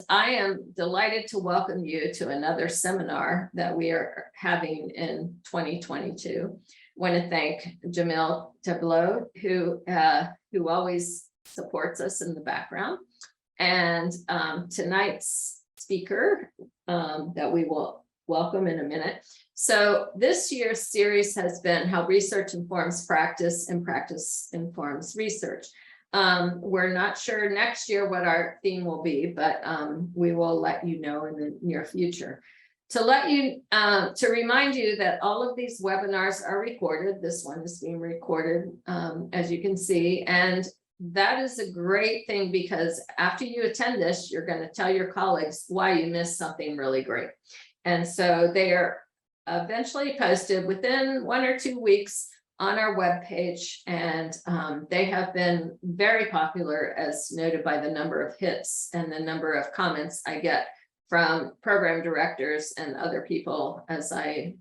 I am delighted to welcome you to another seminar that we are having in 2022. I want to thank Jamil Tableau, who always supports us in the background. And tonight's speaker that we will welcome in a minute. So this year's series has been How Research Informs Practice and Practice Informs Research. We're not sure next year what our theme will be, but we will let you know in the near future. To remind you that all of these webinars are recorded. This one is being recorded, as you can see, and that is a great thing because after you attend this, you're going to tell your colleagues why you missed something really great. And so they are eventually posted within 1 or 2 weeks on our webpage, and they have been very popular, as noted by the number of hits and the number of comments I get from program directors and other people as I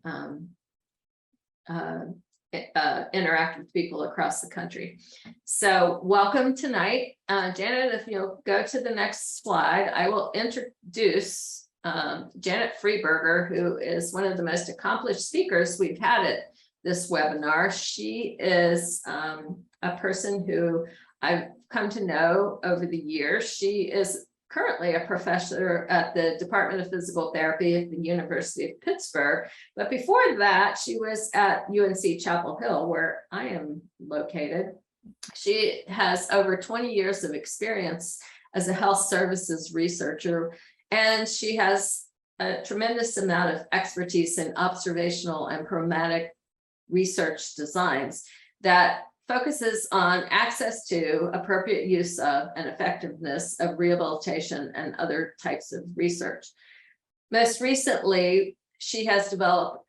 interact with people across the country. So welcome tonight. Janet, if you'll go to the next slide, I will introduce Janet Freburger, who is one of the most accomplished speakers we've had at this webinar. She is a person who I've come to know over the years. She is currently a professor at the Department of Physical Therapy at the University of Pittsburgh. But before that, she was at UNC Chapel Hill, where I am located. She has over 20 years of experience as a health services researcher, and she has a tremendous amount of expertise in observational and pragmatic research designs that focuses on access to, appropriate use of, and effectiveness of rehabilitation and other types of research. Most recently, she has developed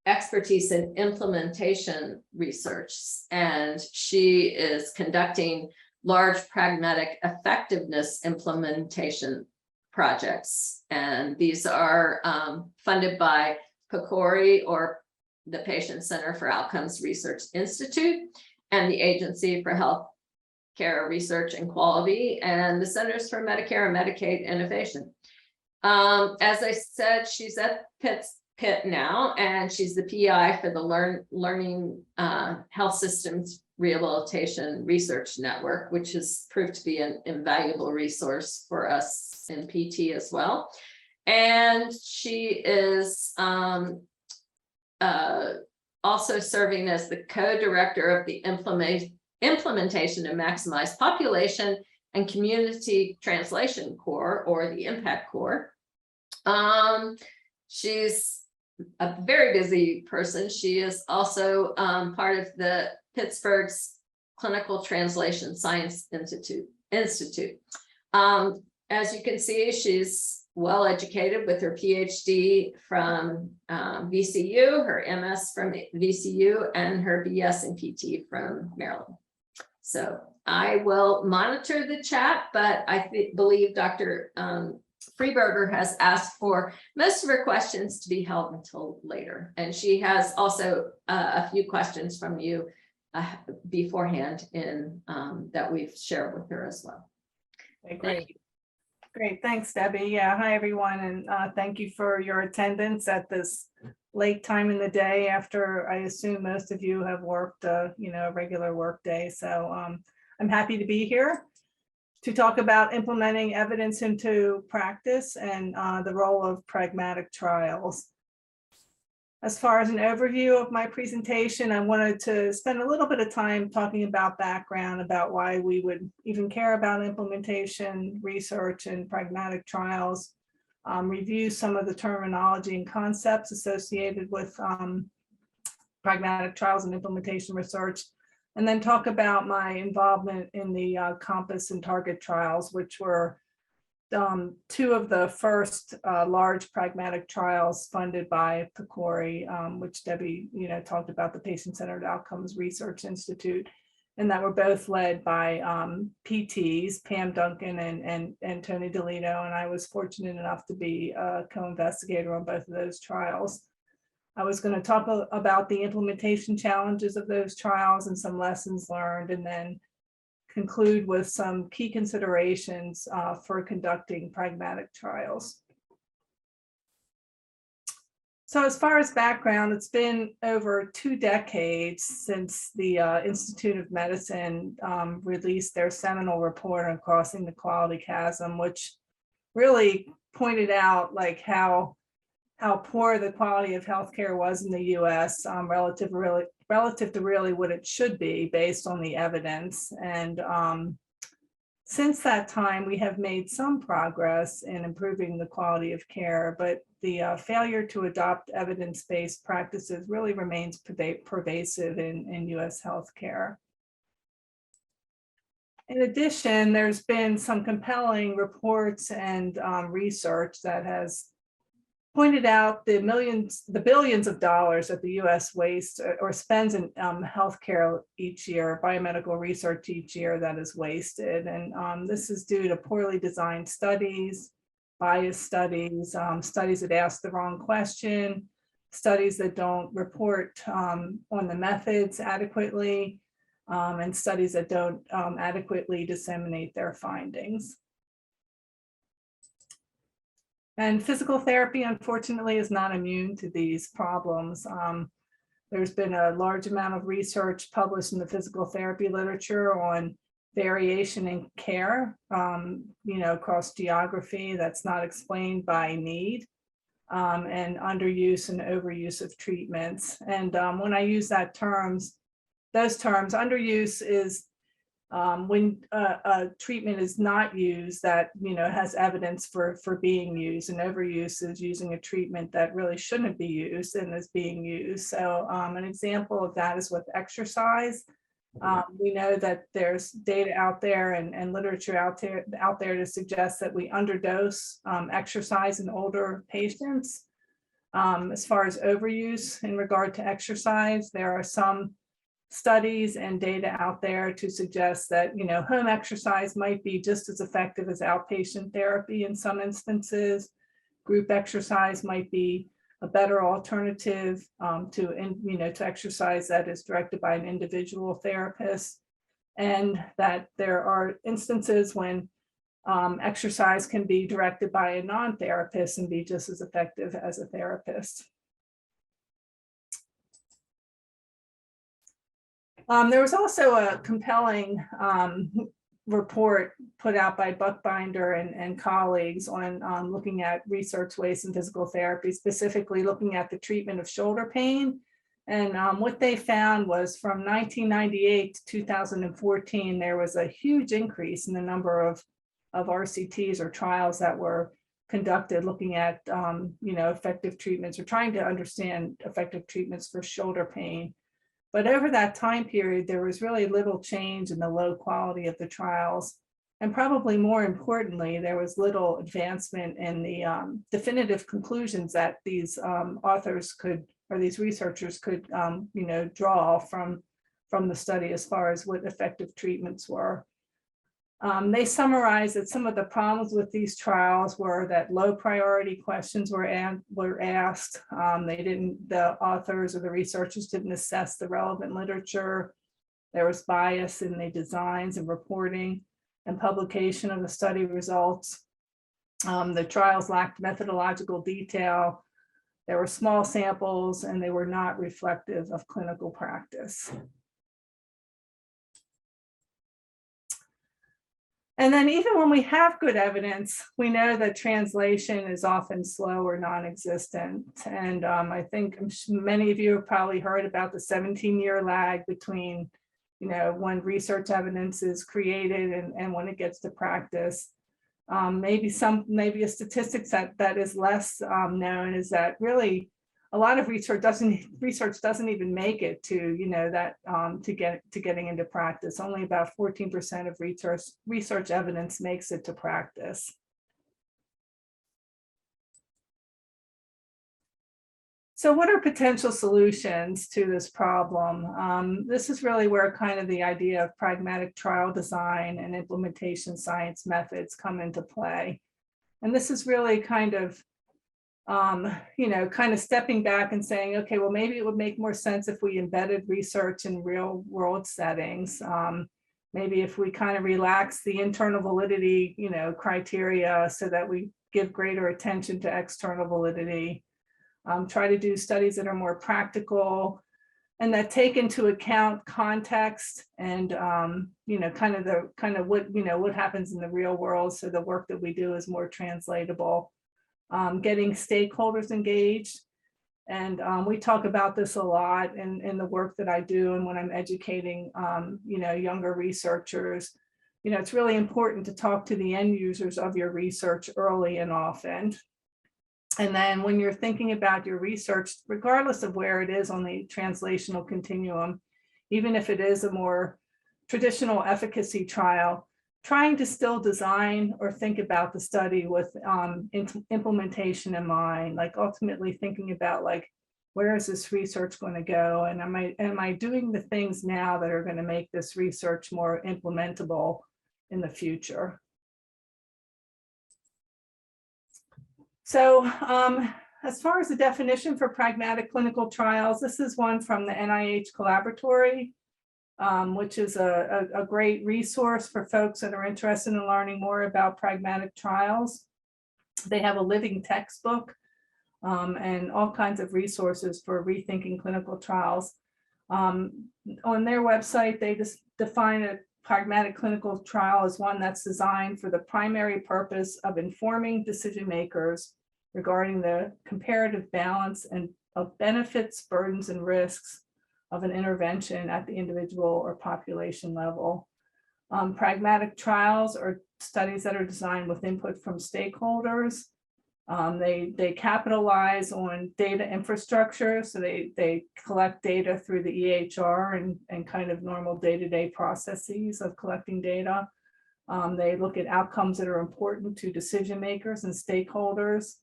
expertise in implementation research, and she is conducting large pragmatic effectiveness implementation projects. And these are funded by PCORI, or the Patient Center for Outcomes Research Institute, and the Agency for Health Care Research and Quality, and the Centers for Medicare and Medicaid Innovation. As I said, she's at Pitt now, and she's the PI for the Learning Health Systems Rehabilitation Research Network, which has proved to be an invaluable resource for us in PT as well. And she is also serving as the co-director of the Implementation and Maximize Population and Community Translation Core, or the Impact Core. She's a very busy person. She is also part of the Pittsburgh's Clinical Translation Science Institute. As you can see, she's well educated with her PhD from VCU, her MS from VCU, and her BS in PT from Maryland. So I will monitor the chat, but I believe Dr. Freburger has asked for most of her questions to be held until later. And she has also a few questions from you beforehand in that we've shared with her as well. Okay, great. Great, thanks, Debbie. Yeah, hi everyone, and thank you for your attendance at this late time in the day after I assume most of you have worked, a regular work day. So I'm happy to be here to talk about implementing evidence into practice and the role of pragmatic trials. As far as an overview of my presentation, I wanted to spend a little bit of time talking about background, about why we would even care about implementation, research, and pragmatic trials, review some of the terminology and concepts associated with pragmatic trials and implementation research, and then talk about my involvement in the COMPASS and TARGET trials, which were two of the first large pragmatic trials funded by PCORI, which Debbie, talked about, the Patient-Centered Outcomes Research Institute, and that were both led by PTs, Pam Duncan and Tony DeLito, and I was fortunate enough to be a co-investigator on both of those trials. I was going to talk about the implementation challenges of those trials and some lessons learned, and then conclude with some key considerations for conducting pragmatic trials. So as far as background, it's been over 2 decades since the Institute of Medicine released their seminal report on crossing the quality chasm, which really pointed out like how poor the quality of healthcare was in the US relative to really what it should be based on the evidence. And since that time, we have made some progress in improving the quality of care, but the failure to adopt evidence-based practices really remains pervasive in US healthcare. In addition, there's been some compelling reports and research that has pointed out the billions of dollars that the US wastes or spends in healthcare each year, biomedical research each year that is wasted. And this is due to poorly designed studies, biased studies, studies that ask the wrong question, studies that don't report on the methods adequately, and studies that don't adequately disseminate their findings. And physical therapy, unfortunately, is not immune to these problems. There's been a large amount of research published in the physical therapy literature on variation in care, across geography that's not explained by need, and underuse and overuse of treatments. And when I use those terms, underuse is when a treatment is not used that has evidence for being used, and overuse is using a treatment that really shouldn't be used and is being used. So an example of that is with exercise. We know that there's data out there and literature out there to suggest that we underdose exercise in older patients. As far as overuse in regard to exercise, there are some studies and data out there to suggest that home exercise might be just as effective as outpatient therapy in some instances. Group exercise might be a better alternative to exercise that is directed by an individual therapist, and that there are instances when exercise can be directed by a non-therapist and be just as effective as a therapist. There was also a compelling report put out by Buchbinder and colleagues on looking at research waste in physical therapy, specifically looking at the treatment of shoulder pain. And what they found was from 1998 to 2014, there was a huge increase in the number of RCTs or trials that were conducted looking at effective treatments or trying to understand effective treatments for shoulder pain. But over that time period, there was really little change in the low quality of the trials. And probably more importantly, there was little advancement in the definitive conclusions that these authors could, or these researchers could, draw from the study as far as what effective treatments were. They summarized that some of the problems with these trials were that low priority questions were asked. The authors or the researchers didn't assess the relevant literature. There was bias in the designs and reporting and publication of the study results. The trials lacked methodological detail. There were small samples and they were not reflective of clinical practice. And then even when we have good evidence, we know that translation is often slow or non-existent. And I think many of you have probably heard about the 17-year lag between, when research evidence is created and when it gets to practice. Maybe a statistic that is less known is that really a lot of research doesn't even make it to getting into practice. Only about 14% of research evidence makes it to practice. So what are potential solutions to this problem? This is really where kind of the idea of pragmatic trial design and implementation science methods come into play. And this is really kind of stepping back and saying, okay, well, maybe it would make more sense if we embedded research in real world settings. maybe if we kind of relax the internal validity, criteria so that we give greater attention to external validity, try to do studies that are more practical and that take into account context and, kind of what happens in the real world. So the work that we do is more translatable, getting stakeholders engaged. And we talk about this a lot in the work that I do and when I'm educating, younger researchers. It's really important to talk to the end users of your research early and often. And then when you're thinking about your research, regardless of where it is on the translational continuum, even if it is a more traditional efficacy trial, trying to still design or think about the study with implementation in mind, like ultimately thinking about like, where is this research going to go? And am I doing the things now that are going to make this research more implementable in the future? So as far as the definition for pragmatic clinical trials, this is one from the NIH Collaboratory, which is a great resource for folks that are interested in learning more about pragmatic trials. They have a living textbook and all kinds of resources for rethinking clinical trials. On their website, they just define a pragmatic clinical trial as one that's designed for the primary purpose of informing decision makers regarding the comparative balance and of benefits, burdens, and risks of an intervention at the individual or population level. Pragmatic trials are studies that are designed with input from stakeholders. They capitalize on data infrastructure, so they collect data through the EHR and kind of normal day-to-day processes of collecting data. They look at outcomes that are important to decision makers and stakeholders.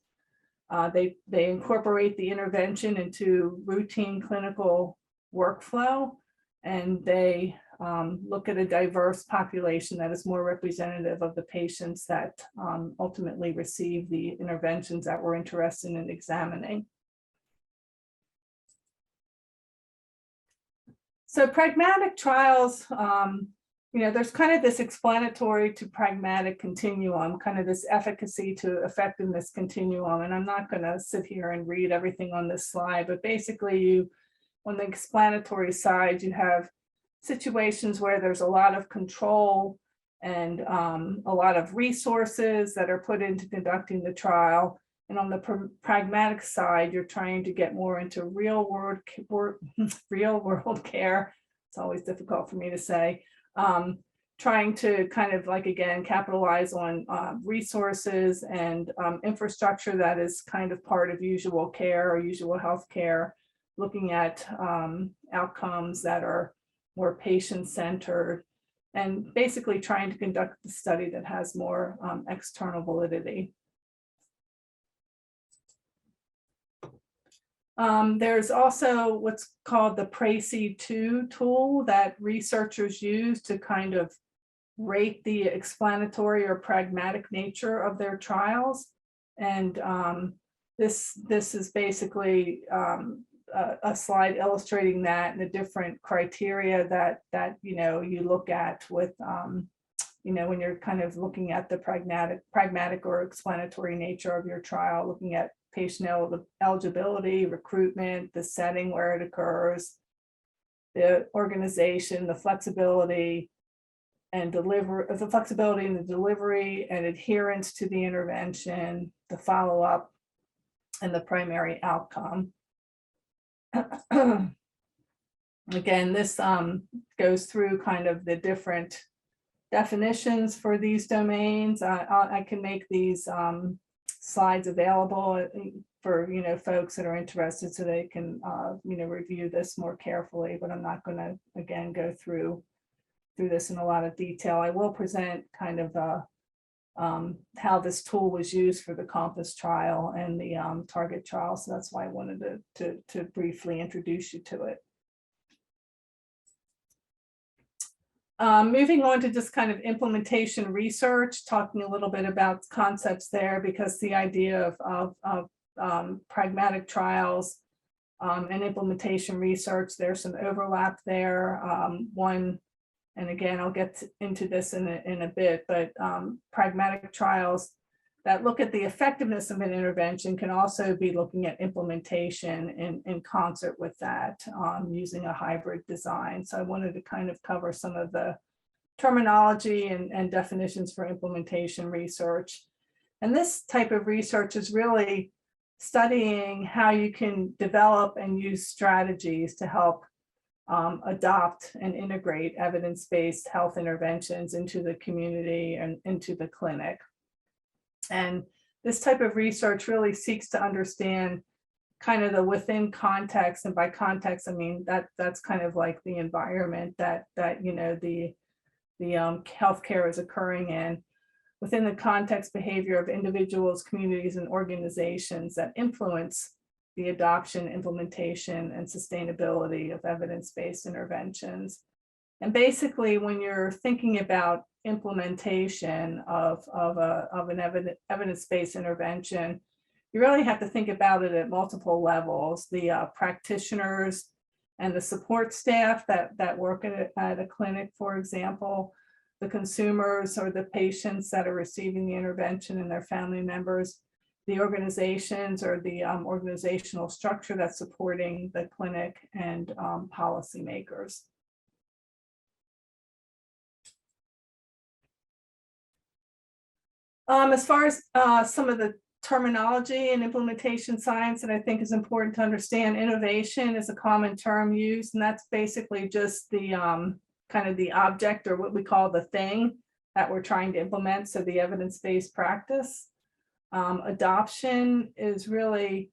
They incorporate the intervention into routine clinical workflow, and they look at a diverse population that is more representative of the patients that ultimately receive the interventions that we're interested in examining. So pragmatic trials, there's kind of this explanatory to pragmatic continuum, kind of this efficacy to effectiveness continuum. And I'm not going to sit here and read everything on this slide, but basically on the explanatory side, you have situations where there's a lot of control and a lot of resources that are put into conducting the trial. And on the pragmatic side, you're trying to get more into real world care. It's always difficult for me to say. Trying to kind of like, again, capitalize on resources and infrastructure that is kind of part of usual care or usual health care, looking at outcomes that are more patient-centered, and basically trying to conduct the study that has more external validity. There's also what's called the PRACY2 tool that researchers use to kind of rate the explanatory or pragmatic nature of their trials. And this is basically a slide illustrating that and the different criteria that you look at with when you're kind of looking at the pragmatic or explanatory nature of your trial, looking at patient eligibility, recruitment, the setting where it occurs, the organization, the flexibility and the flexibility in the delivery and adherence to the intervention, the follow-up, and the primary outcome. Again, this goes through kind of the different definitions for these domains. I can make these slides available for folks that are interested so they can review this more carefully, but I'm not going to again go through this in a lot of detail. I will present kind of how this tool was used for the COMPASS trial and the target trial, so that's why I wanted to briefly introduce you to it. Moving on to just kind of implementation research, talking a little bit about concepts there, because the idea of pragmatic trials and implementation research, there's some overlap there. One and again, I'll get into this in a bit, but pragmatic trials that look at the effectiveness of an intervention can also be looking at implementation in concert with that, using a hybrid design. So I wanted to kind of cover some of the terminology and definitions for implementation research. And this type of research is really studying how you can develop and use strategies to help adopt and integrate evidence-based health interventions into the community and into the clinic. And this type of research really seeks to understand kind of the within context, and by context, I mean that's kind of like the environment that you know the healthcare is occurring in, within the context behavior of individuals, communities, and organizations that influence the adoption, implementation, and sustainability of evidence-based interventions. And basically, when you're thinking about implementation of an evidence-based intervention, you really have to think about it at multiple levels. The practitioners and the support staff that work at a clinic, for example, the consumers or the patients that are receiving the intervention and their family members, the organizations or the organizational structure that's supporting the clinic, and policymakers. As far as some of the terminology and implementation science that I think is important to understand, innovation is a common term used, and that's basically just the kind of the object, or what we call the thing that we're trying to implement, so the evidence-based practice. Adoption is really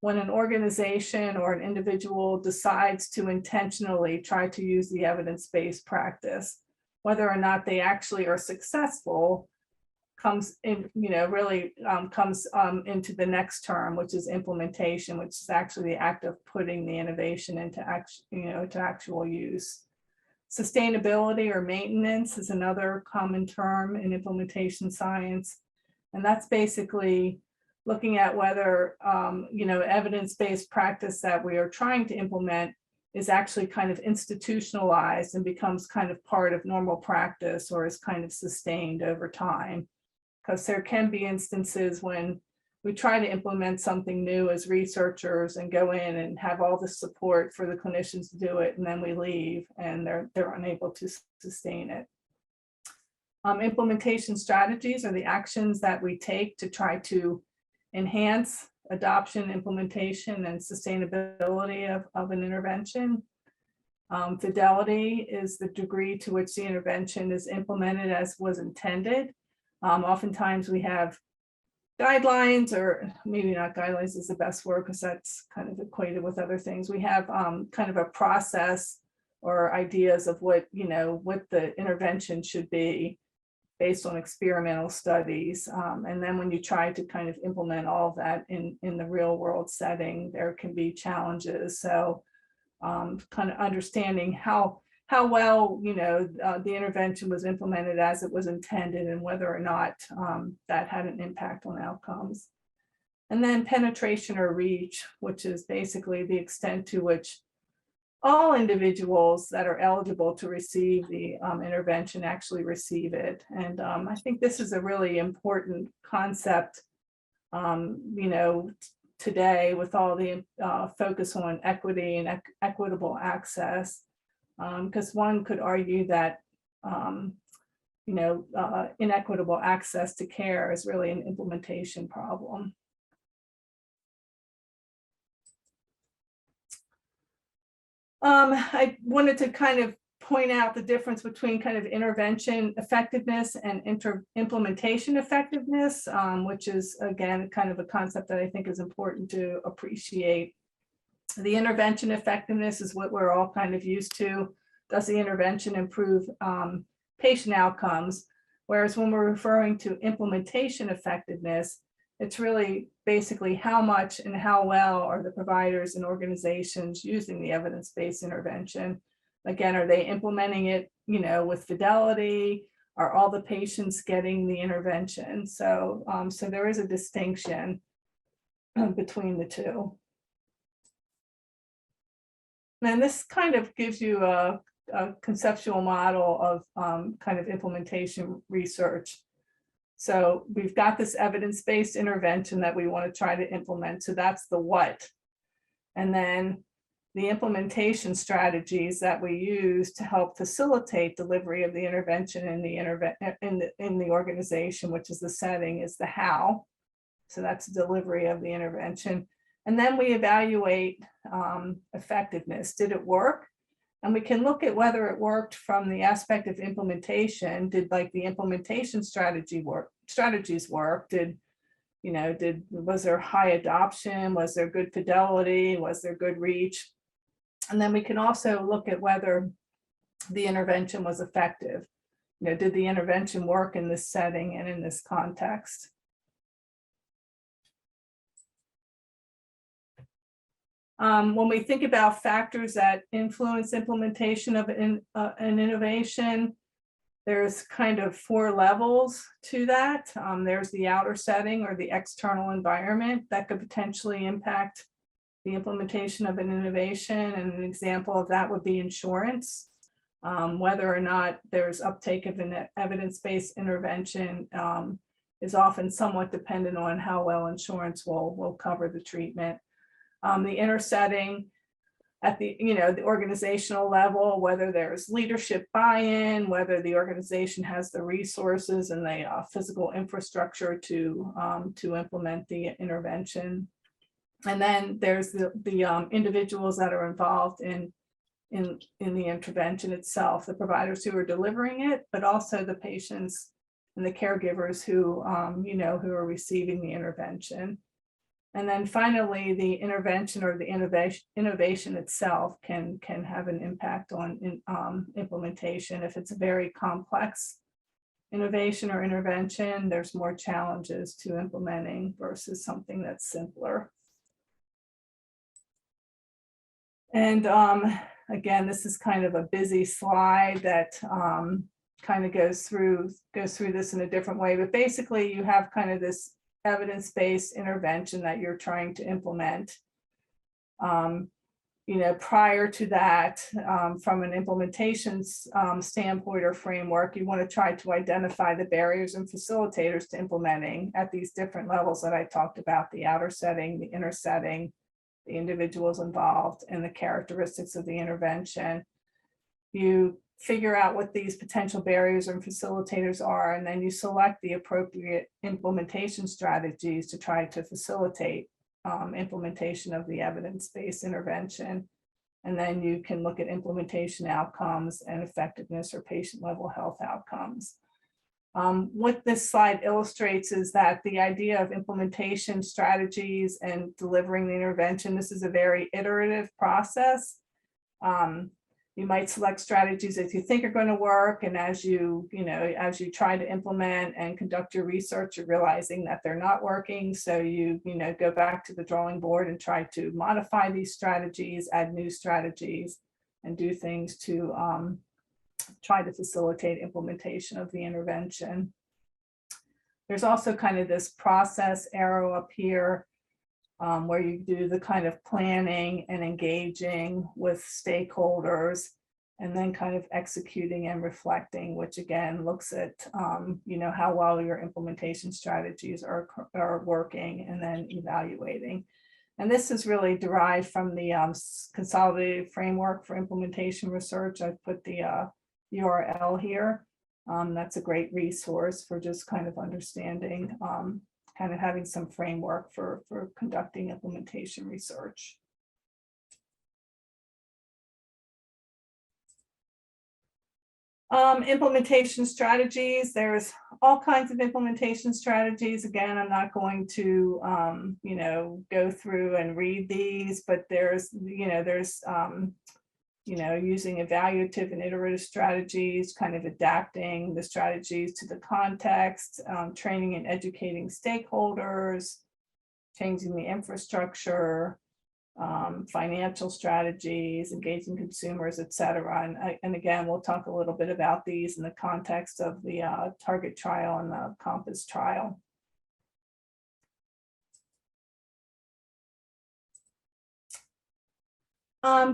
when an organization or an individual decides to intentionally try to use the evidence-based practice. Whether or not they actually are successful comes in, you know, really comes into the next term, which is implementation, which is actually the act of putting the innovation into action, you know, to actual use. Sustainability or maintenance is another common term in implementation science, and that's basically looking at whether you know, evidence-based practice that we are trying to implement is actually kind of institutionalized and becomes kind of part of normal practice, or is kind of sustained over time. Because there can be instances when we try to implement something new as researchers and go in and have all the support for the clinicians to do it, and then we leave and they're unable to sustain it. Implementation strategies are the actions that we take to try to enhance adoption, implementation, and sustainability of an intervention. Fidelity is the degree to which the intervention is implemented as was intended. Oftentimes we have guidelines, or maybe not guidelines is the best word because that's kind of equated with other things. We have kind of a process or ideas of what, you know, what the intervention should be based on experimental studies. And then when you try to kind of implement all of that in the real world setting, there can be challenges. So kind of understanding how well, you know, the intervention was implemented as it was intended, and whether or not that had an impact on outcomes. And then penetration or reach, which is basically the extent to which all individuals that are eligible to receive the intervention actually receive it. And I think this is a really important concept, you know, today with all the focus on equity and equitable access. Because one could argue that, you know, inequitable access to care is really an implementation problem. I wanted to kind of point out the difference between kind of intervention effectiveness and implementation effectiveness, which is, again, kind of a concept that I think is important to appreciate. The intervention effectiveness is what we're all kind of used to. Does the intervention improve patient outcomes? Whereas when we're referring to implementation effectiveness, it's really basically how much and how well are the providers and organizations using the evidence-based intervention. Again, are they implementing it, you know, with fidelity? Are all the patients getting the intervention? So, so there is a distinction between the two. And this kind of gives you a conceptual model of kind of implementation research. So we've got this evidence-based intervention that we want to try to implement. So that's the what. And then the implementation strategies that we use to help facilitate delivery of the intervention in the organization, which is the setting, is the how. So that's delivery of the intervention. And then we evaluate effectiveness. Did it work? And we can look at whether it worked from the aspect of implementation. Did like the implementation strategies work? Was there high adoption? Was there good fidelity? Was there good reach? And then we can also look at whether the intervention was effective. Did the intervention work in this setting and in this context? When we think about factors that influence implementation of an innovation, there's kind of 4 levels to that. There's the outer setting or the external environment that could potentially impact the implementation of an innovation. And an example of that would be insurance. Whether or not there's uptake of an evidence-based intervention is often somewhat dependent on how well insurance will cover the treatment. The inner setting at the organizational level, whether there's leadership buy-in, whether the organization has the resources and the physical infrastructure to implement the intervention. And then there's the individuals that are involved in the intervention itself, the providers who are delivering it, but also the patients and the caregivers who who are receiving the intervention. And then finally, the intervention or the innovation itself can have an impact on implementation. If it's a very complex innovation or intervention, there's more challenges to implementing versus something that's simpler. And again, this is kind of a busy slide that kind of goes through this in a different way. But basically, you have kind of this evidence-based intervention that you're trying to implement. Prior to that, from an implementation standpoint or framework, you want to try to identify the barriers and facilitators to implementing at these different levels that I talked about: the outer setting, the inner setting, the individuals involved, and the characteristics of the intervention. You figure out what these potential barriers and facilitators are, and then you select the appropriate implementation strategies to try to facilitate implementation of the evidence-based intervention. And then you can look at implementation outcomes and effectiveness or patient-level health outcomes. What this slide illustrates is that the idea of implementation strategies and delivering the intervention, this is a very iterative process. You might select strategies that you think are going to work, and as you try to implement and conduct your research, you're realizing that they're not working. So you go back to the drawing board and try to modify these strategies, add new strategies, and do things to try to facilitate implementation of the intervention. There's also kind of this process arrow up here, where you do the kind of planning and engaging with stakeholders, and then kind of executing and reflecting, which again looks at how well your implementation strategies are working, and then evaluating. And this is really derived from the consolidated framework for implementation research. I've put the URL here. That's a great resource for just kind of understanding, kind of having some framework for conducting implementation research. Implementation strategies, there's all kinds of implementation strategies. Again, I'm not going to go through and read these, but there's using evaluative and iterative strategies, kind of adapting the strategies to the context, training and educating stakeholders, changing the infrastructure, financial strategies, engaging consumers, et cetera. And again, we'll talk a little bit about these in the context of the Target trial and the Compass trial.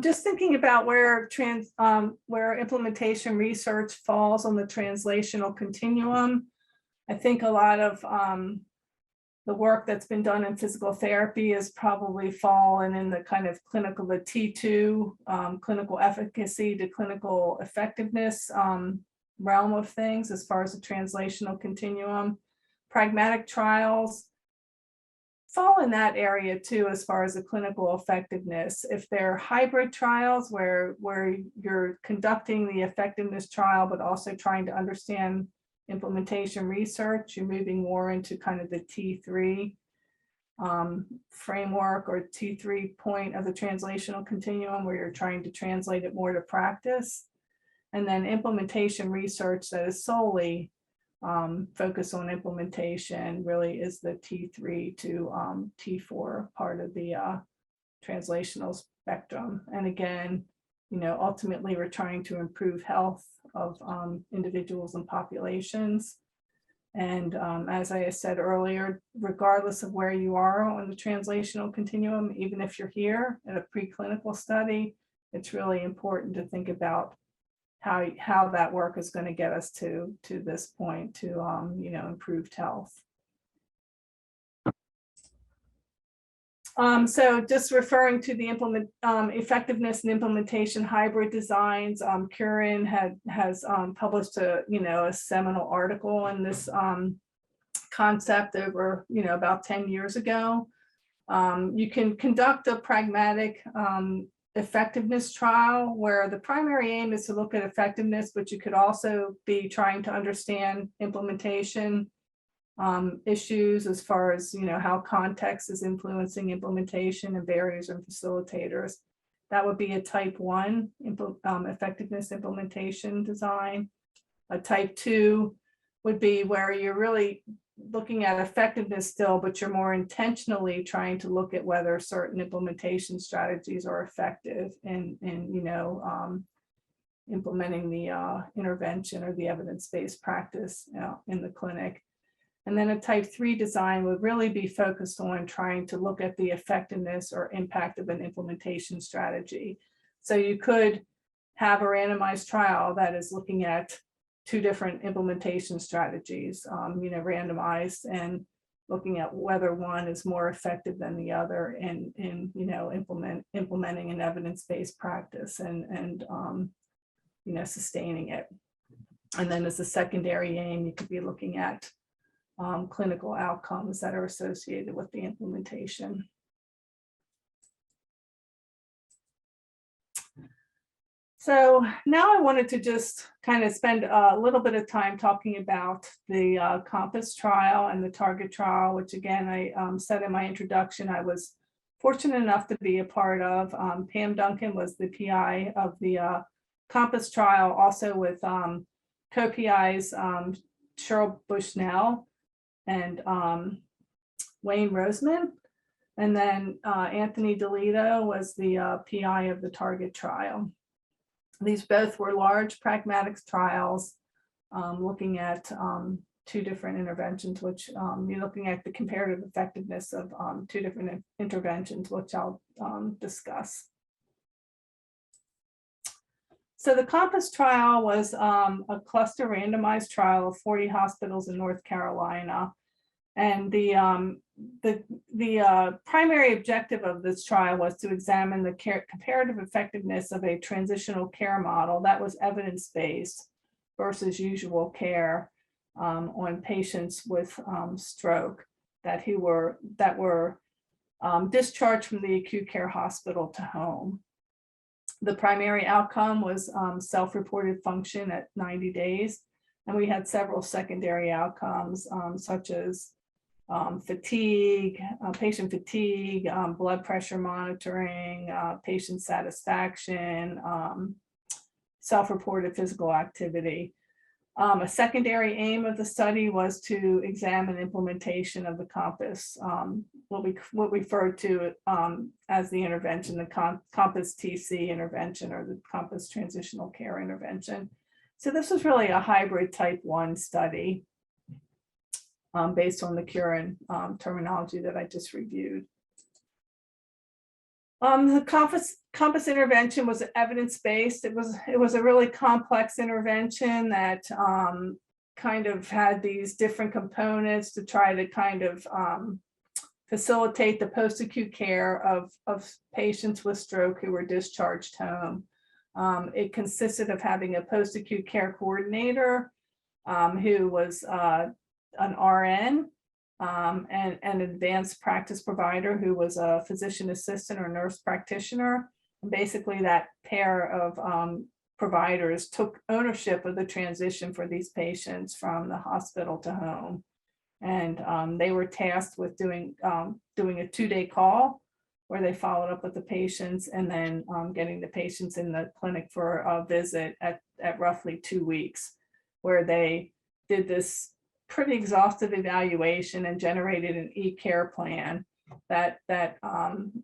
Just thinking about where implementation research falls on the translational continuum. I think a lot of the work that's been done in physical therapy has probably fallen in the kind of clinical, the T2, clinical efficacy to clinical effectiveness realm of things as far as the translational continuum. Pragmatic trials fall in that area too, as far as the clinical effectiveness. If they're hybrid trials where you're conducting the effectiveness trial, but also trying to understand implementation research, you're moving more into kind of the T3 framework or T3 point of the translational continuum, where you're trying to translate it more to practice. And then implementation research that is solely focus on implementation really is the T3 to T4 part of the translational spectrum. And again, you know, ultimately we're trying to improve health of individuals and populations. And as I said earlier, regardless of where you are on the translational continuum, even if you're here at a preclinical study, it's really important to think about how that work is going to get us to this point to you know, improved health. So just referring to the effectiveness and implementation hybrid designs, Curran has published a seminal article on this concept over about 10 years ago. You can conduct a pragmatic effectiveness trial where the primary aim is to look at effectiveness, but you could also be trying to understand implementation issues as far as how context is influencing implementation and barriers and facilitators. That would be a type 1 effectiveness implementation design. A type 2 would be where you're really looking at effectiveness still, but you're more intentionally trying to look at whether certain implementation strategies are effective in implementing the intervention or the evidence-based practice in the clinic. And then a type 3 design would really be focused on trying to look at the effectiveness or impact of an implementation strategy. So you could have a randomized trial that is looking at 2 different implementation strategies, randomized, and looking at whether one is more effective than the other in implementing an evidence-based practice and sustaining it. And then as a secondary aim, you could be looking at clinical outcomes that are associated with the implementation. So now I wanted to just kind of spend a little bit of time talking about the COMPASS trial and the TARGET trial, which again, I said in my introduction, I was fortunate enough to be a part of. Pam Duncan was the PI of the COMPASS trial, also with co-PIs Cheryl Bushnell and Wayne Roseman. And then Anthony DeLito was the PI of the TARGET trial. These both were large pragmatic trials looking at 2 different interventions, which you're looking at the comparative effectiveness of 2 different interventions, which I'll discuss. So the COMPASS trial was a cluster randomized trial of 40 hospitals in North Carolina. And the primary objective of this trial was to examine the comparative effectiveness of a transitional care model that was evidence-based versus usual care on patients with stroke that were discharged from the acute care hospital to home. The primary outcome was self-reported function at 90 days. And we had several secondary outcomes such as fatigue, patient fatigue, blood pressure monitoring, patient satisfaction, self-reported physical activity. A secondary aim of the study was to examine implementation of the COMPASS, what we refer to as the intervention, the COMPASS TC intervention, or the COMPASS transitional care intervention. So this was really a hybrid type 1 study based on the Curran terminology that I just reviewed. The compass intervention was evidence-based. It was a really complex intervention that kind of had these different components to try to kind of facilitate the post-acute care of patients with stroke who were discharged home. It consisted of having a post-acute care coordinator who was an RN, and an advanced practice provider who was a physician assistant or nurse practitioner. And basically that pair of providers took ownership of the transition for these patients from the hospital to home. And they were tasked with doing a 2-day call where they followed up with the patients, and then getting the patients in the clinic for a visit at roughly 2 weeks, where they did this pretty exhaustive evaluation and generated an e-care plan that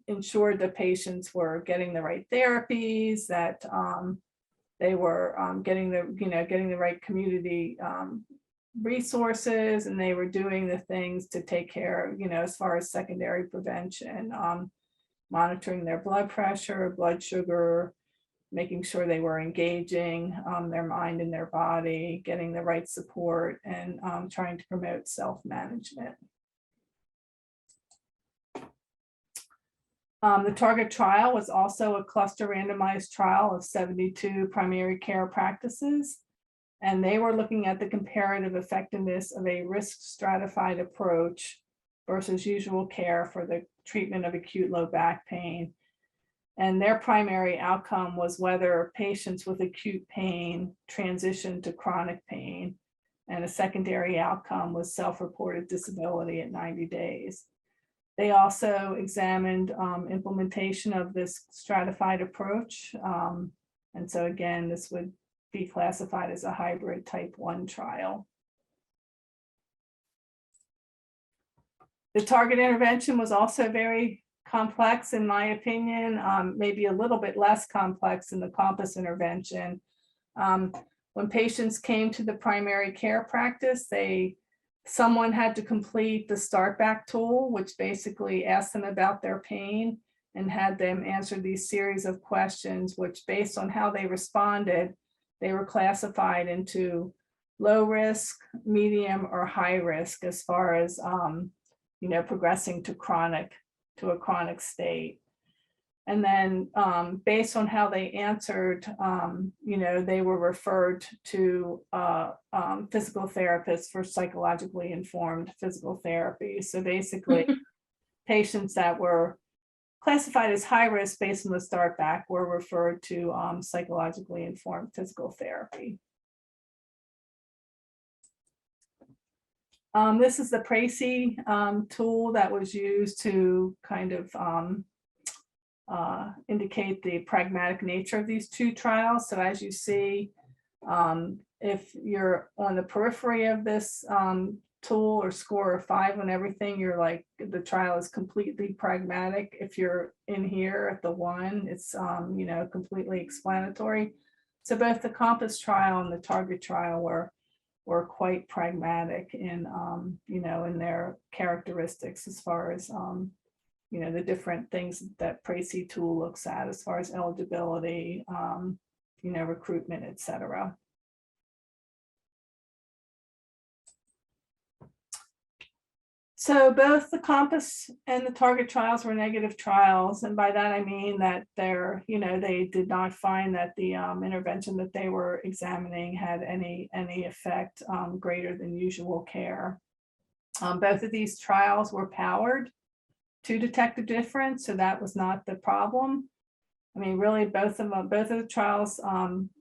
ensured the patients were getting the right therapies, that they were getting the right community resources, and they were doing the things to take care, as far as secondary prevention, monitoring their blood pressure, blood sugar, making sure they were engaging their mind and their body, getting the right support, and trying to promote self-management. The target trial was also a cluster randomized trial of 72 primary care practices, and they were looking at the comparative effectiveness of a risk stratified approach versus usual care for the treatment of acute low back pain. And their primary outcome was whether patients with acute pain transitioned to chronic pain. And a secondary outcome was self-reported disability at 90 days. They also examined implementation of this stratified approach. And so again, this would be classified as a hybrid type 1 trial. The target intervention was also very complex, in my opinion, maybe a little bit less complex than the compass intervention. When patients came to the primary care practice, someone had to complete the start back tool, which basically asked them about their pain and had them answer these series of questions, which based on how they responded, they were classified into low risk, medium, or high risk as far as progressing to a chronic state. And then based on how they answered, they were referred to physical therapists for psychologically informed physical therapy. So basically, patients that were classified as high risk based on the start back were referred to psychologically informed physical therapy. This is the Precis tool that was used to kind of indicate the pragmatic nature of these 2 trials. So as you see, if you're on the periphery of this tool or score a 5 on everything, you're like, the trial is completely pragmatic. If you're in here at the 1, it's completely explanatory. So both the compass trial and the target trial were quite pragmatic in in their characteristics as far as the different things that Precis tool looks at as far as eligibility, recruitment, etc. So both the compass and the target trials were negative trials, and by that I mean that they did not find that the intervention that they were examining had any effect greater than usual care. Both of these trials were powered to detect a difference, so that was not the problem. I mean, really, both of the trials,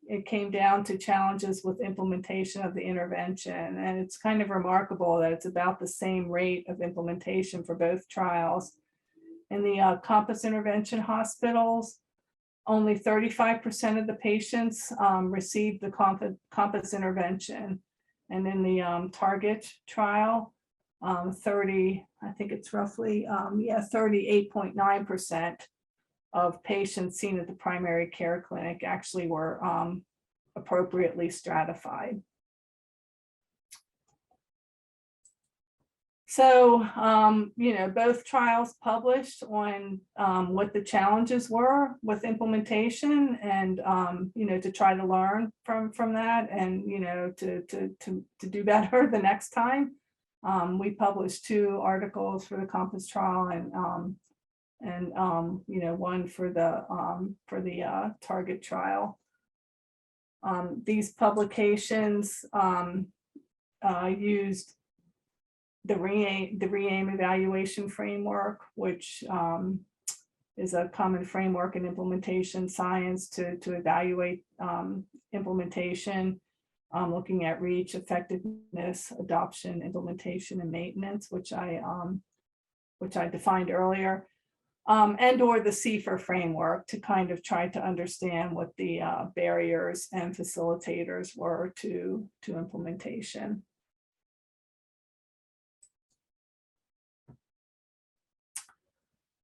it came down to challenges with implementation of the intervention. And it's kind of remarkable that it's about the same rate of implementation for both trials. In the compass intervention hospitals, only 35% of the patients received the compass intervention. And in the target trial, 38.9% of patients seen at the primary care clinic actually were appropriately stratified. So, both trials published on what the challenges were with implementation, and, to try to learn from that, and, to do better the next time. We published 2 articles for the COMPASS trial, and one for the Target trial. These publications used the REAIM evaluation framework, which is a common framework in implementation science to evaluate implementation, looking at reach, effectiveness, adoption, implementation, and maintenance, which I defined earlier, and or the CFER framework to kind of try to understand what the barriers and facilitators were to implementation.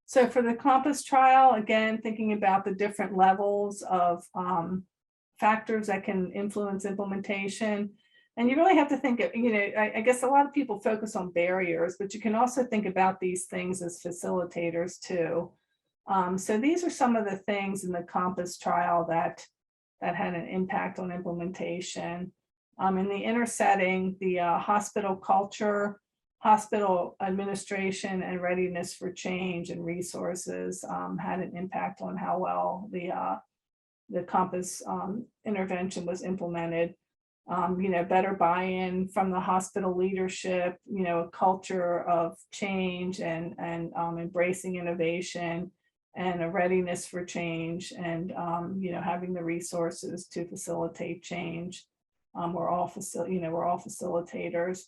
So for the COMPASS trial, again, thinking about the different levels of factors that can influence implementation. And you really have to think of, I guess a lot of people focus on barriers, but you can also think about these things as facilitators too. So these are some of the things in the COMPASS trial that had an impact on implementation. In the inner setting, the hospital culture, hospital administration, and readiness for change and resources had an impact on how well the COMPASS intervention was implemented. Better buy-in from the hospital leadership, a culture of change and embracing innovation, and a readiness for change, and having the resources to facilitate change. We're all facilitators.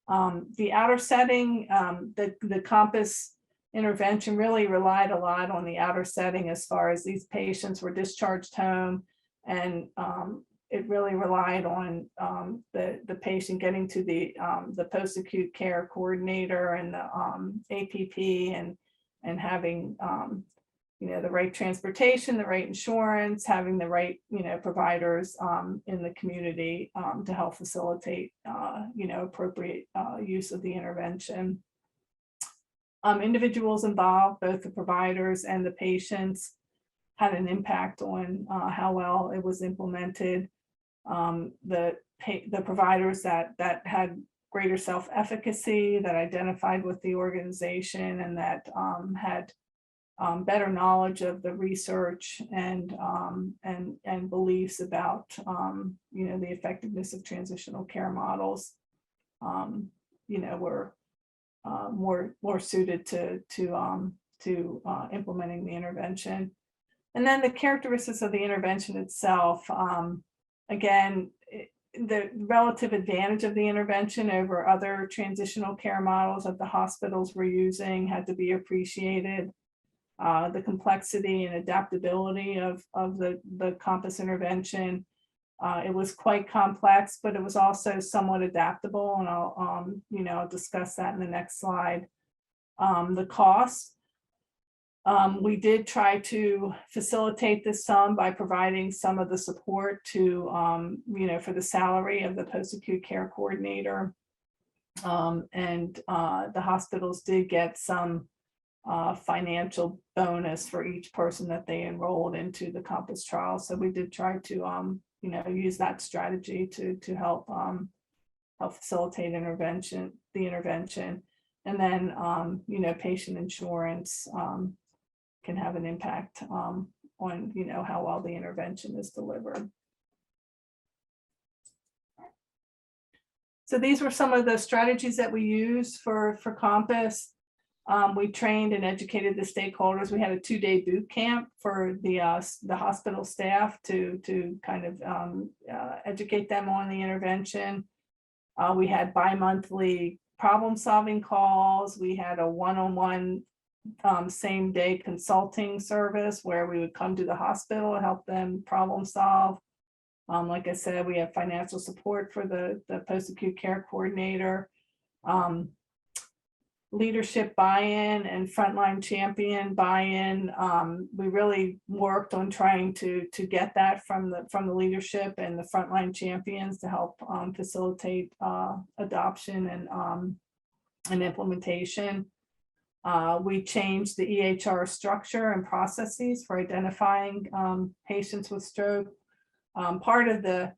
The outer setting, the COMPASS intervention really relied a lot on the outer setting as far as these patients were discharged home, and it really relied on the patient getting to the post-acute care coordinator and the APP, and having the right transportation, the right insurance, having the right providers in the community to help facilitate appropriate use of the intervention. Individuals involved, both the providers and the patients, had an impact on how well it was implemented. The providers that had greater self-efficacy, that identified with the organization, and that had better knowledge of the research and beliefs about the effectiveness of transitional care models, were more suited to implementing the intervention. And then the characteristics of the intervention itself. Again, the relative advantage of the intervention over other transitional care models that the hospitals were using had to be appreciated. The complexity and adaptability of the COMPASS intervention. It was quite complex, but it was also somewhat adaptable, and I'll discuss that in the next slide. The cost. We did try to facilitate this some by providing some of the support to, for the salary of the post-acute care coordinator. And the hospitals did get some financial bonus for each person that they enrolled into the COMPASS trial. So we did try to, use that strategy to help facilitate the intervention. And then, patient insurance can have an impact on, how well the intervention is delivered. So these were some of the strategies that we used for COMPASS. We trained and educated the stakeholders. We had a 2-day boot camp for the hospital staff to kind of educate them on the intervention. We had bi-monthly problem-solving calls. We had a one-on-one same-day consulting service where we would come to the hospital and help them problem solve. Like I said, we have financial support for the post-acute care coordinator. Leadership buy-in and frontline champion buy-in. We really worked on trying to get that from the leadership and the frontline champions to help facilitate adoption and implementation. We changed the EHR structure and processes for identifying patients with stroke. Part of the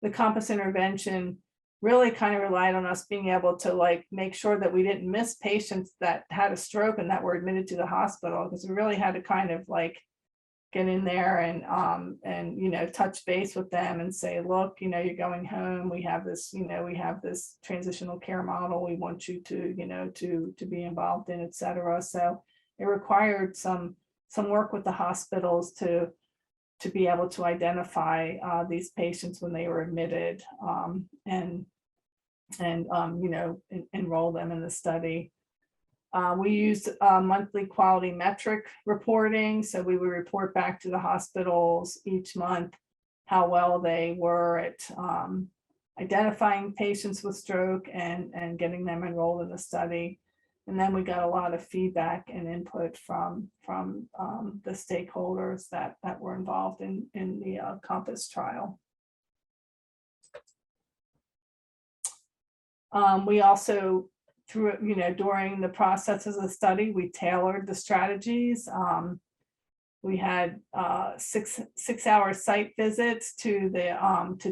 COMPASS intervention really kind of relied on us being able to like make sure that we didn't miss patients that had a stroke and that were admitted to the hospital, because we really had to kind of like get in there and you know, touch base with them and say, look, you know, you're going home, we have this, you know, we have this transitional care model we want you to, you know, to be involved in, et cetera. So it required some work with the hospitals to be able to identify these patients when they were admitted and you know, enroll them in the study. We used monthly quality metric reporting. So we would report back to the hospitals each month how well they were at identifying patients with stroke and getting them enrolled in the study. And then we got a lot of feedback and input from the stakeholders that were involved in the COMPASS trial. We also, through, you know, during the process of the study, we tailored the strategies. We had 6-hour site visits to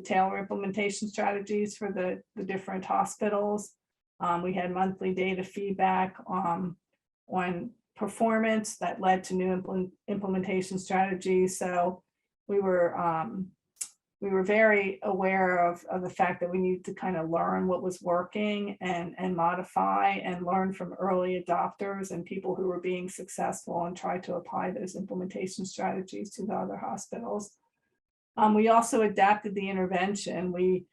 tailor implementation strategies for the different hospitals. We had monthly data feedback on performance that led to new implementation strategies. So we were very aware of the fact that we needed to kind of learn what was working and modify and learn from early adopters and people who were being successful and try to apply those implementation strategies to the other hospitals. We also adapted the intervention. We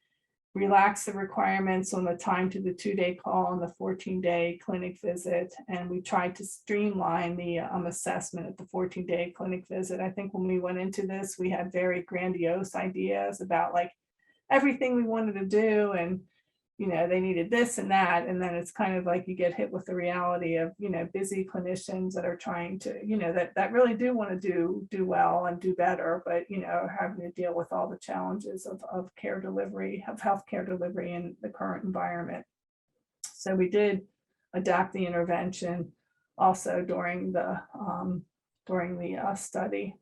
relaxed the requirements on the time to the 2-day call and the 14-day clinic visit. And we tried to streamline the assessment at the 14-day clinic visit. I think when we went into this, we had very grandiose ideas about like everything we wanted to do. And, you know, they needed this and that. And then it's kind of like you get hit with the reality of, you know, busy clinicians that are trying to, you know, that really do want to do well and do better, but, you know, having to deal with all the challenges of care delivery, of healthcare delivery in the current environment. So we did adapt the intervention also during the study.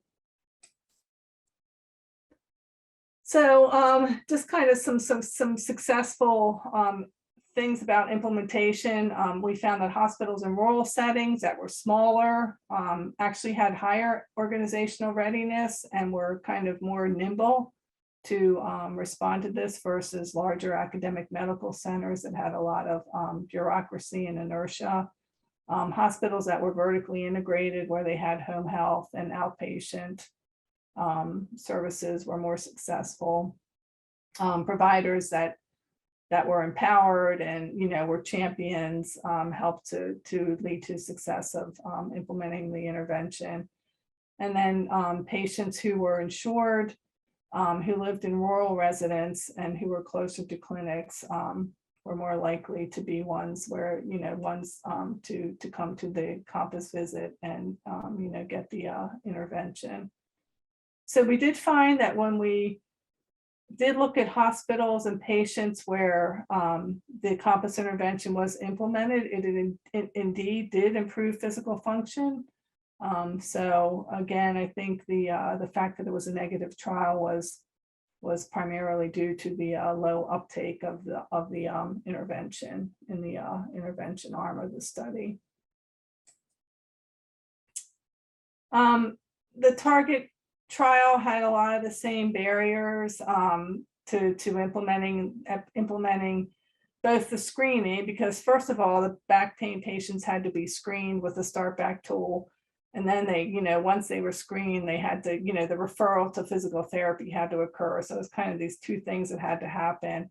So just kind of some successful things about implementation. We found that hospitals in rural settings that were smaller actually had higher organizational readiness and were kind of more nimble to respond to this versus larger academic medical centers that had a lot of bureaucracy and inertia. Hospitals that were vertically integrated where they had home health and outpatient services were more successful. Providers that were empowered and, you know, were champions helped to lead to success of implementing the intervention. And then patients who were insured, who lived in rural residents and who were closer to clinics were more likely to be ones where, you know, to come to the COMPASS visit and, you know, get the intervention. So we did find that when we did look at hospitals and patients where the COMPASS intervention was implemented, it indeed did improve physical function. So again, I think the fact that it was a negative trial was primarily due to the low uptake of the intervention in the intervention arm of the study. The target trial had a lot of the same barriers to implementing both the screening, because first of all, the back pain patients had to be screened with the start back tool. And then they, you know, once they were screened, they had to, you know, the referral to physical therapy had to occur. So it's kind of these two things that had to happen.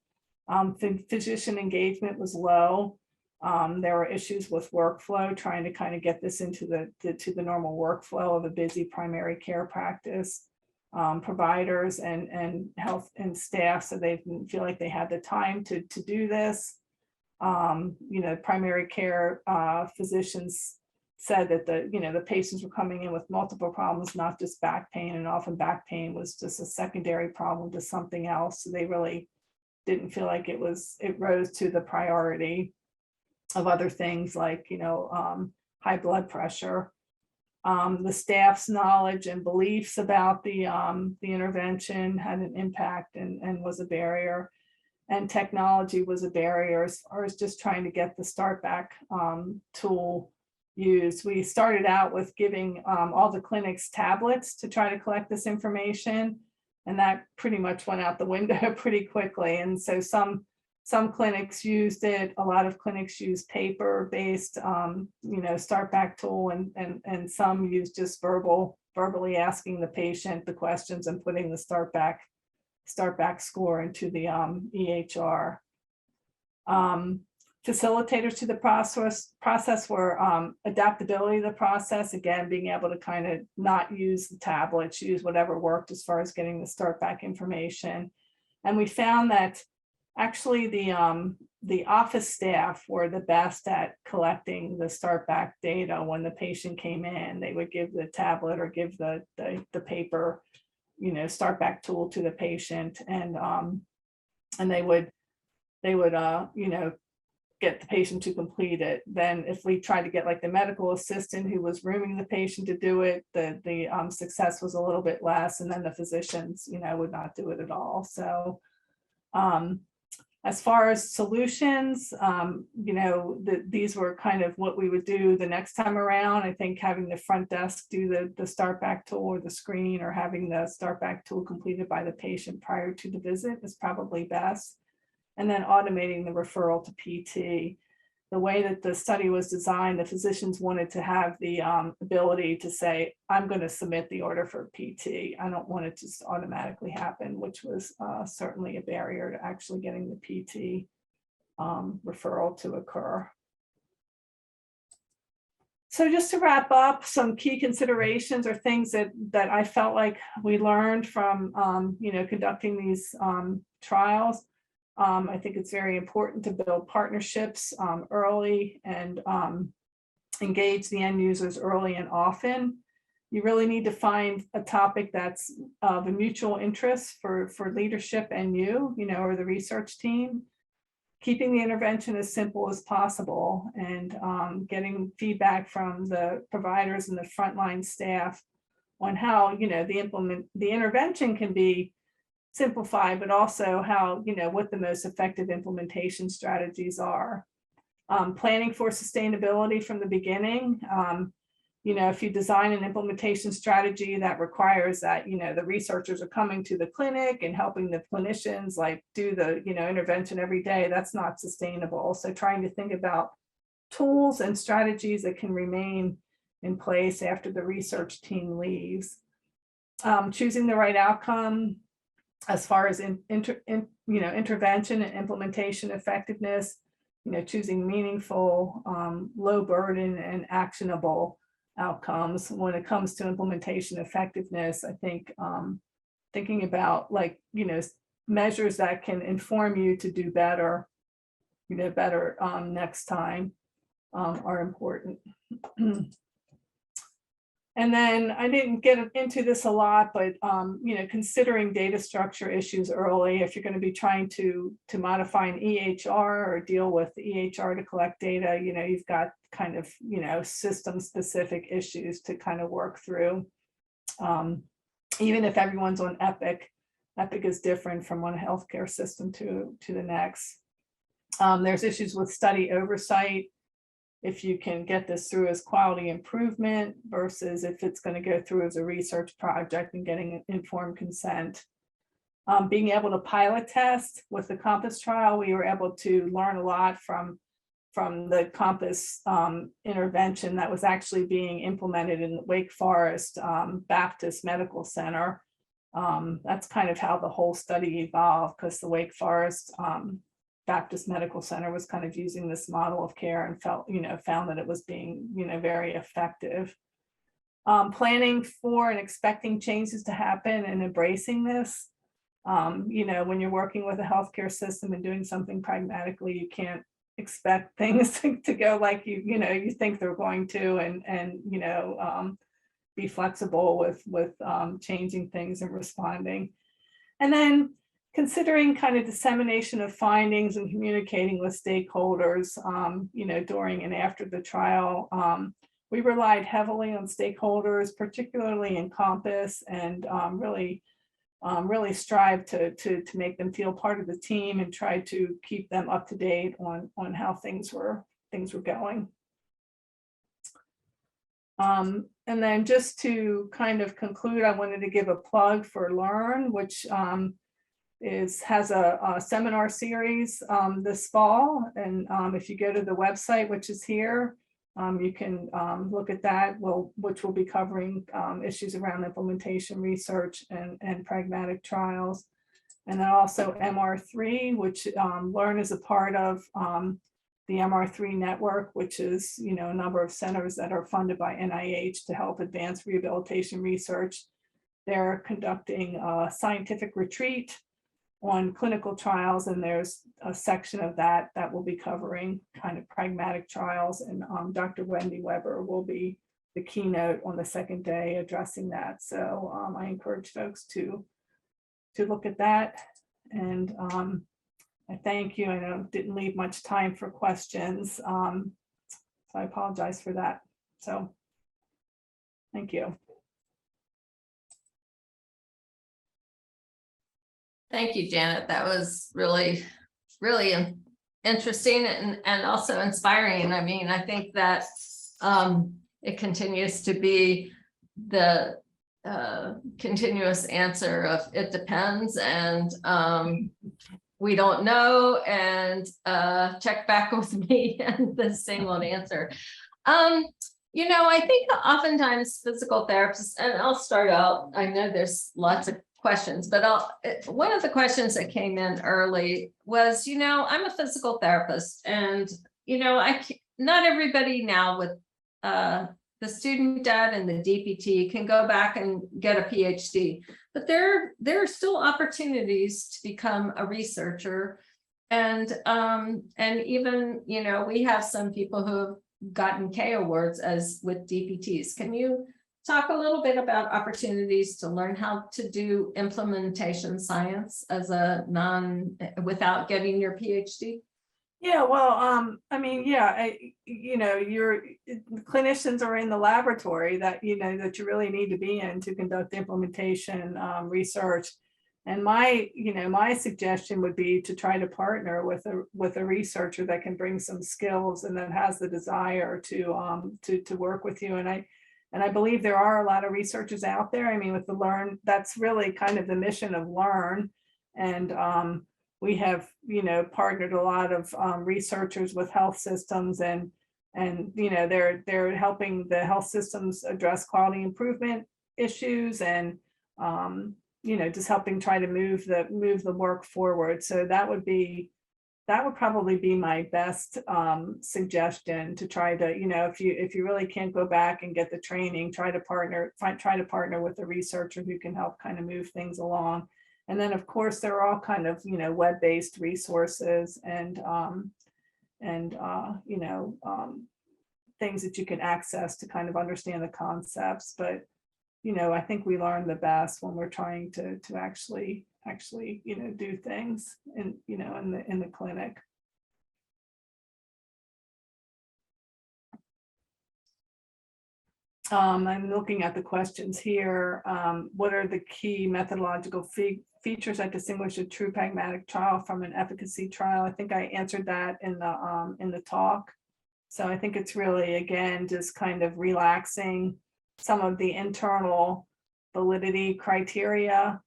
Physician engagement was low. There were issues with workflow, trying to kind of get this into the normal workflow of a busy primary care practice. Providers and health and staff, so they didn't feel like they had the time to do this. You know, primary care physicians said that the patients were coming in with multiple problems, not just back pain, and often back pain was just a secondary problem to something else. So they really didn't feel like it rose to the priority. other things like, high blood pressure. The staff's knowledge and beliefs about the intervention had an impact and was a barrier. And technology was a barrier as far as just trying to get the start back tool used. We started out with giving all the clinics tablets to try to collect this information, and that pretty much went out the window pretty quickly. And so some clinics used it. A lot of clinics used paper-based, start back tool, and some used just verbally asking the patient the questions and putting the start back score into the EHR. Facilitators to the process were adaptability to the process. Again, being able to kind of not use the tablets, use whatever worked as far as getting the start back information. And we found that actually the office staff were the best at collecting the start back data. When the patient came in, they would give the tablet or give the paper, start back tool to the patient, and they would get the patient to complete it. Then if we tried to get like the medical assistant who was rooming the patient to do it, the success was a little bit less, and then the physicians would not do it at all. So as far as solutions, these were kind of what we would do the next time around. I think having the front desk do the start back tool or the screen, or having the start back tool completed by the patient prior to the visit is probably best. And then automating the referral to PT. The way that the study was designed, the physicians wanted to have the ability to say, I'm going to submit the order for PT. I don't want it to just automatically happen, which was certainly a barrier to actually getting the PT referral to occur. So just to wrap up, some key considerations or things that I felt like we learned from conducting these trials. I think it's very important to build partnerships early and engage the end users early and often. You really need to find a topic that's of a mutual interest for leadership and or the research team. Keeping the intervention as simple as possible, and getting feedback from the providers and the frontline staff on how the intervention can be simplify, but also how, what the most effective implementation strategies are. Planning for sustainability from the beginning. If you design an implementation strategy that requires that, the researchers are coming to the clinic and helping the clinicians like do the, intervention every day, that's not sustainable. So trying to think about tools and strategies that can remain in place after the research team leaves. Choosing the right outcome as far as intervention and implementation effectiveness, choosing meaningful, low burden and actionable outcomes. When it comes to implementation effectiveness, I think thinking about measures that can inform you to do better, next time are important. And then I didn't get into this a lot, but considering data structure issues early, if you're going to be trying to modify an EHR or deal with the EHR to collect data, you've got kind of system specific issues to kind of work through. Even if everyone's on Epic is different from one healthcare system to the next. There's issues with study oversight. If you can get this through as quality improvement versus if it's going to go through as a research project and getting informed consent. Being able to pilot test with the COMPASS trial, we were able to learn a lot from the COMPASS intervention that was actually being implemented in the Wake Forest Baptist Medical Center. That's kind of how the whole study evolved, because the Wake Forest Baptist Medical Center was kind of using this model of care and found that it was being, very effective. Planning for and expecting changes to happen and embracing this. When you're working with a healthcare system and doing something pragmatically, you can't expect things to go like you think they're going to, and be flexible with changing things and responding. And then considering kind of dissemination of findings and communicating with stakeholders, during and after the trial. We relied heavily on stakeholders, particularly in Compass, and really strive to make them feel part of the team and try to keep them up to date on how things were going. And then just to kind of conclude, I wanted to give a plug for Learn, which has a seminar series this fall. And if you go to the website, which is here, you can look at that, which will be covering issues around implementation research and pragmatic trials. And then also MR3, which Learn is a part of the MR3 network, which is a number of centers that are funded by NIH to help advance rehabilitation research. They're conducting a scientific retreat on clinical trials, and there's a section of that will be covering kind of pragmatic trials, and Dr. Wendy Weber will be the keynote on the second day addressing that. So I encourage folks to look at that, and I thank you. I know didn't leave much time for questions, so I apologize for that. So thank you. Thank you, Janet. That was really, really interesting and also inspiring. I mean, I think that it continues to be the continuous answer of it depends, and we don't know, and check back with me, and the same old answer. I think oftentimes physical therapists, and I'll start out, I know there's lots of questions, but one of the questions that came in early was, I'm a physical therapist, and not everybody now with the student debt and the DPT can go back and get a PhD, but there are still opportunities to become a researcher, and even we have some people who have gotten K awards as with DPTs. Can you talk a little bit about opportunities to learn how to do implementation science as without getting your PhD? Yeah, well, I mean, yeah, your clinicians are in the laboratory that that you really need to be in to conduct implementation research. And my suggestion would be to try to partner with a researcher that can bring some skills and that has the desire to work with you. And I believe there are a lot of researchers out there. I mean, with the Learn, that's really kind of the mission of Learn. And we have, partnered a lot of researchers with health systems, and they're helping the health systems address quality improvement issues, and just helping try to move the work forward. So that would probably be my best suggestion, to try to, if you really can't go back and get the training, try to partner with a researcher who can help kind of move things along. And then of course there are all kind of web-based resources and things that you can access to kind of understand the concepts. But I think we learn the best when we're trying to actually do things in the clinic. I'm looking at the questions here. What are the key methodological features that distinguish a true pragmatic trial from an efficacy trial? I think I answered that in the talk. So I think it's really, again, just kind of relaxing some of the internal validity criteria,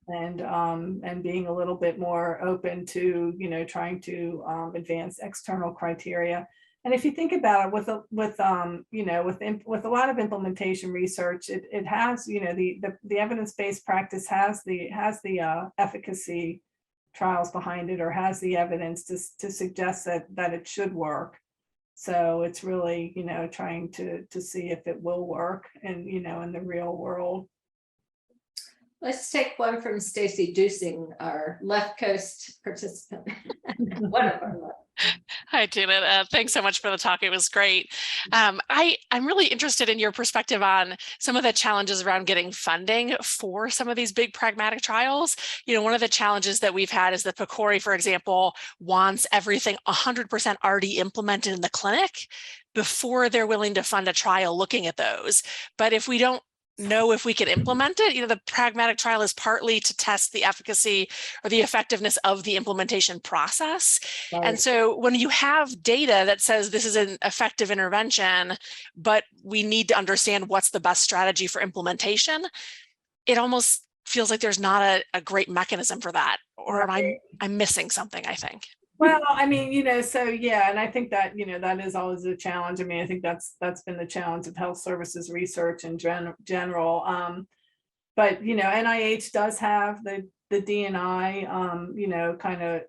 and being a little bit more open to trying to advance external criteria. And if you think about it, with a lot of implementation research, it has the evidence-based practice has the efficacy trials behind it, or has the evidence to suggest that it should work. So it's really trying to see if it will work and in the real world. Let's take one from Stacy Dusing, our left coast participant. One of our left. Hi, Janet. Thanks so much for the talk. It was great. I'm really interested in your perspective on some of the challenges around getting funding for some of these big pragmatic trials. You know, one of the challenges that we've had is that PCORI, for example, wants everything 100% already implemented in the clinic before they're willing to fund a trial looking at those. But if we don't know if we can implement it, you know, the pragmatic trial is partly to test the efficacy or the effectiveness of the implementation process. Right. And so when you have data that says this is an effective intervention, but we need to understand what's the best strategy for implementation, it almost feels like there's not a great mechanism for that, or I'm missing something, I think. Well, I mean, you know, so yeah, and I think that, you know, that is always a challenge. I mean, I think that's been the challenge of health services research in general. But, you know, NIH does have the DNI, you know, kind of,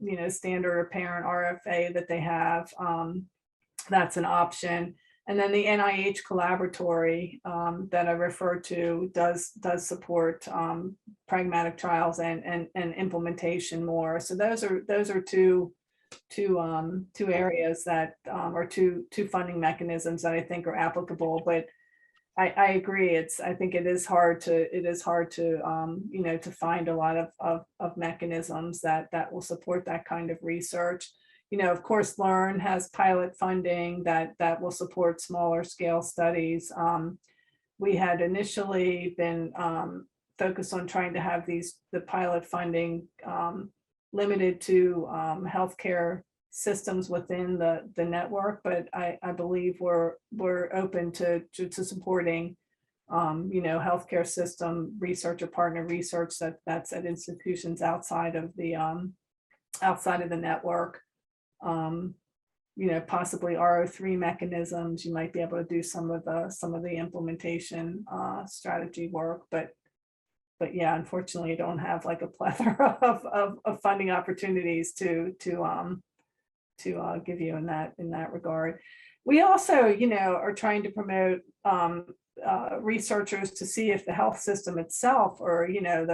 you know, standard or parent RFA that they have. That's an option. And then the NIH collaboratory that I referred to does support pragmatic trials and implementation more. So those are two areas that or two funding mechanisms that I think are applicable. But I agree. I think it is hard to you know, to find a lot of mechanisms that will support that kind of research. You know, of course, Learn has pilot funding that will support smaller scale studies. We had initially been focused on trying to have the pilot funding limited to healthcare systems within the network, but I believe we're open to supporting you know, healthcare system research or partner research that's at institutions outside of the network. You know, possibly RO3 mechanisms. You might be able to do some of the implementation strategy work, but yeah, unfortunately, you don't have like a plethora of funding opportunities to give you in that regard. We also, you know, are trying to promote researchers to see if the health system itself or, you know,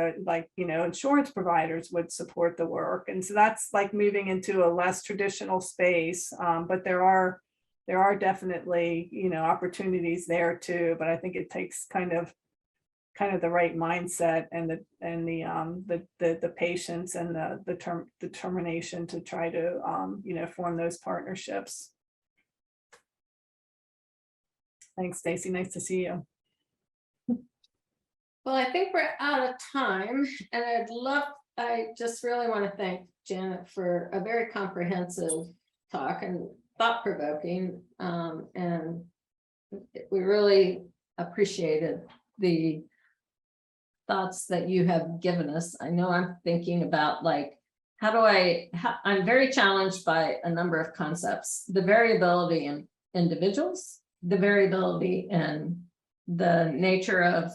insurance providers would support the work. And so that's like moving into a less traditional space. But there are definitely, you know, opportunities there too. But I think it takes kind of the right mindset and the patience and the determination to try to you know, form those partnerships. Thanks, Stacy. Nice to see you. Well, I think we're out of time, and I just really want to thank Janet for a very comprehensive talk and thought-provoking, and we really appreciated the thoughts that you have given us. I know I'm thinking about like, I'm very challenged by a number of concepts, the variability in individuals, the variability in the nature of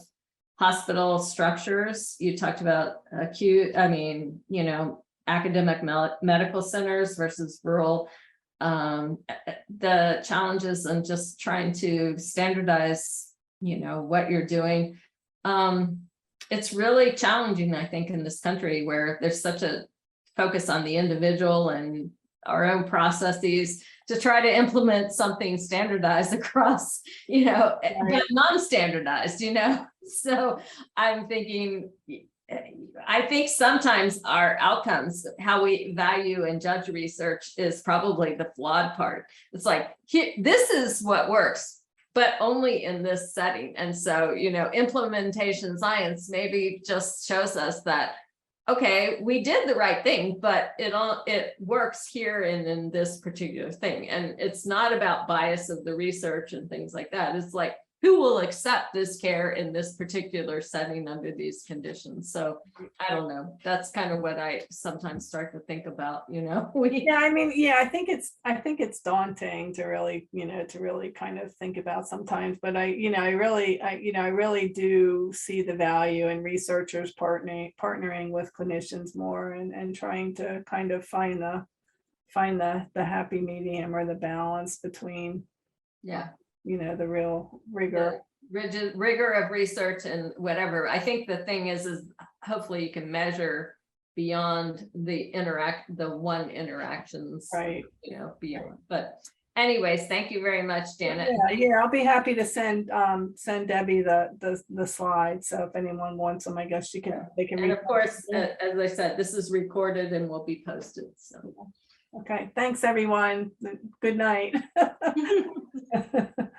hospital structures. You talked about acute, I mean, you know, academic medical centers versus rural, the challenges and just trying to standardize, you know, what you're doing. It's really challenging, I think, in this country where there's such a focus on the individual and our own processes to try to implement something standardized across, you know, but non-standardized, you know. So I'm thinking, I think sometimes our outcomes, how we value and judge research is probably the flawed part. It's like, this is what works, but only in this setting. And so, you know, implementation science maybe just shows us that, okay, we did the right thing, but it works here and in this particular thing. And it's not about bias of the research and things like that. It's like, who will accept this care in this particular setting under these conditions? So I don't know. That's kind of what I sometimes start to think about, you know. Yeah, I mean, yeah, I think it's daunting to really, you know, to really kind of think about sometimes, but I really do see the value in researchers partnering with clinicians more and trying to kind of find the happy medium or the balance between, yeah, you know, the real rigor. rigor of research and whatever. I think the thing is hopefully you can measure beyond the one interactions, Right. you know, beyond. But anyways, thank you very much, Janet. Yeah, I'll be happy to send Debbie the slides. So if anyone wants them, I guess they can And read of course, as I said, this is recorded and will be posted. So okay, thanks everyone. Good night.